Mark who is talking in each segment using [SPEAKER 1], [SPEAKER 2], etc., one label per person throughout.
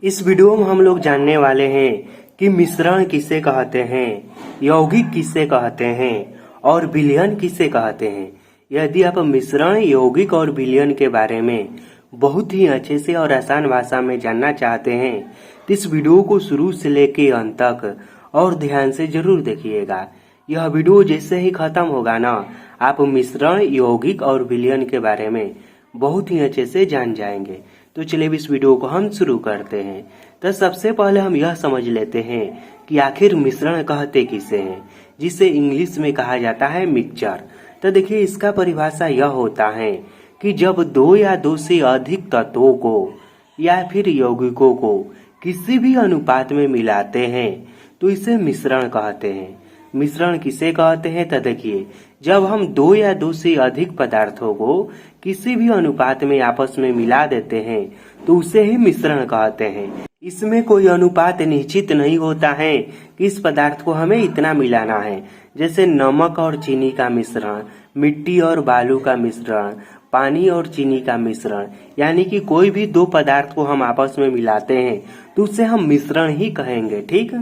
[SPEAKER 1] इस वीडियो में हम लोग जानने वाले हैं कि मिश्रण किसे कहते हैं, यौगिक किसे कहते हैं और विलयन किसे कहते हैं। यदि आप मिश्रण, यौगिक और विलयन के बारे में बहुत ही अच्छे से और आसान भाषा में जानना चाहते हैं तो इस वीडियो को शुरू से लेके अंत तक और ध्यान से जरूर देखिएगा। यह वीडियो जैसे ही खत्म होगा ना, आप मिश्रण, यौगिक और विलयन के बारे में बहुत ही अच्छे से जान जाएंगे। तो चलिए इस वीडियो को हम शुरू करते हैं। तो सबसे पहले हम यह समझ लेते हैं कि आखिर मिश्रण कहते किसे हैं, जिसे इंग्लिश में कहा जाता है मिक्सचर। तो देखिए, इसका परिभाषा यह होता है कि जब दो या दो से अधिक तत्वों को या फिर यौगिकों को किसी भी अनुपात में मिलाते हैं तो इसे मिश्रण कहते हैं। मिश्रण किसे कहते हैं? तो देखिए, जब हम दो या दो से अधिक पदार्थों को किसी भी अनुपात में आपस में मिला देते हैं तो उसे ही मिश्रण कहते हैं। इसमें कोई अनुपात निश्चित नहीं होता है कि इस पदार्थ को हमें इतना मिलाना है। जैसे नमक और चीनी का मिश्रण, मिट्टी और बालू का मिश्रण, पानी और चीनी का मिश्रण, यानी कि कोई भी दो पदार्थ को हम आपस में मिलाते हैं तो उसे हम मिश्रण ही कहेंगे। ठीक,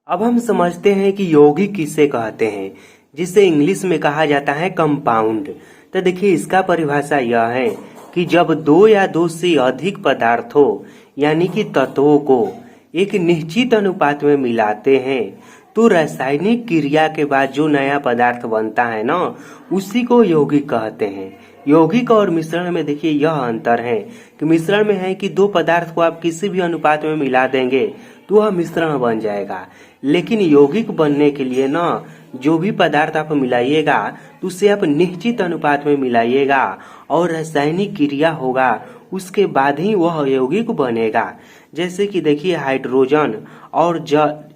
[SPEAKER 1] अब हम समझते हैं कि यौगिक किसे कहते हैं, जिसे इंग्लिश में कहा जाता है कंपाउंड। तो देखिए, इसका परिभाषा यह है कि जब दो या दो से अधिक पदार्थों यानी कि तत्वों को एक निश्चित अनुपात में मिलाते हैं तो रासायनिक क्रिया के बाद जो नया पदार्थ बनता है ना, उसी को यौगिक कहते हैं। यौगिक और मिश्रण में देखिए यह अंतर है कि मिश्रण में है कि दो पदार्थ को आप किसी भी अनुपात में मिला देंगे तो वह मिश्रण बन जाएगा, लेकिन यौगिक बनने के लिए ना जो भी पदार्थ आप मिलाइएगा तो उसे आप निश्चित अनुपात में मिलाइएगा और रासायनिक क्रिया होगा, उसके बाद ही वह यौगिक बनेगा। जैसे कि देखिए, हाइड्रोजन और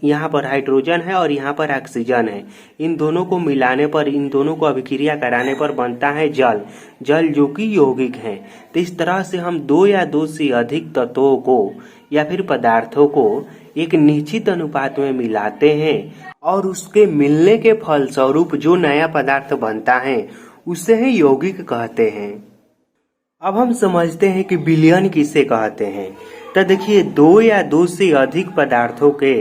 [SPEAKER 1] यहाँ पर हाइड्रोजन है और यहाँ पर ऑक्सीजन है। इन दोनों को मिलाने पर, इन दोनों को अभिक्रिया कराने पर बनता है जल, जो कि यौगिक है। तो इस तरह से हम दो या दो से अधिक तत्वों को या फिर पदार्थों को एक निश्चित अनुपात में मिलाते हैं और उसके मिलने के फलस्वरूप जो नया पदार्थ बनता है उसे ही यौगिक कहते हैं। अब हम समझते हैं कि विलयन किसे कहते हैं। तो देखिए, दो या दो से अधिक पदार्थों के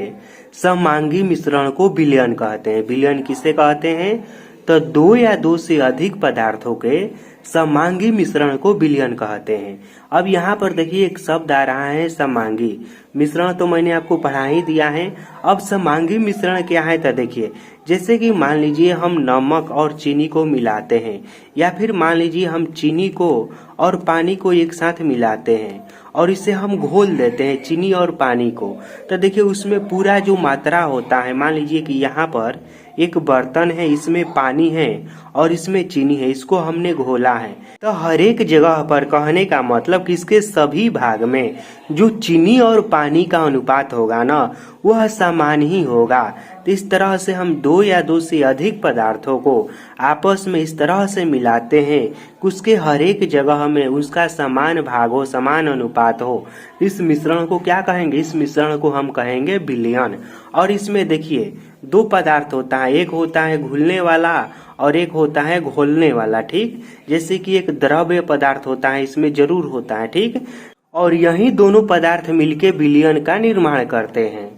[SPEAKER 1] समांगी मिश्रण को विलयन कहते हैं। विलयन किसे कहते हैं? तो दो या दो से अधिक पदार्थों के समांगी मिश्रण को विलयन कहते हैं। अब यहाँ पर देखिए एक शब्द आ रहा है समांगी मिश्रण, तो मैंने आपको पढ़ा ही दिया है। अब समांगी मिश्रण क्या है? तो देखिए, जैसे कि मान लीजिए हम नमक और चीनी को मिलाते हैं, या फिर मान लीजिए हम चीनी को और पानी को एक साथ मिलाते हैं और इसे हम घोल देते हैं, चीनी और पानी को। तो देखिए, उसमें पूरा जो मात्रा होता है, मान लीजिए कि यहाँ पर एक बर्तन है, इसमें पानी है और इसमें चीनी है, इसको हमने घोला है। तो हर एक जगह पर कहने का मतलब कि इसके सभी भाग में जो चीनी और पानी का अनुपात होगा ना, वह समान ही होगा। तो इस तरह से हम दो या दो से अधिक पदार्थों को आपस में इस तरह से मिलाते हैं कि उसके हर एक जगह में उसका समान भाग हो, समान अनुपात हो। इस मिश्रण को क्या कहेंगे? इस मिश्रण को हम कहेंगे विलयन। और इसमें देखिए दो पदार्थ होता है, एक होता है घुलने वाला और एक होता है घोलने वाला। ठीक, जैसे कि एक द्रव्य पदार्थ होता है, इसमें जरूर होता है। ठीक, और यही दोनों पदार्थ मिलके विलयन का निर्माण करते हैं।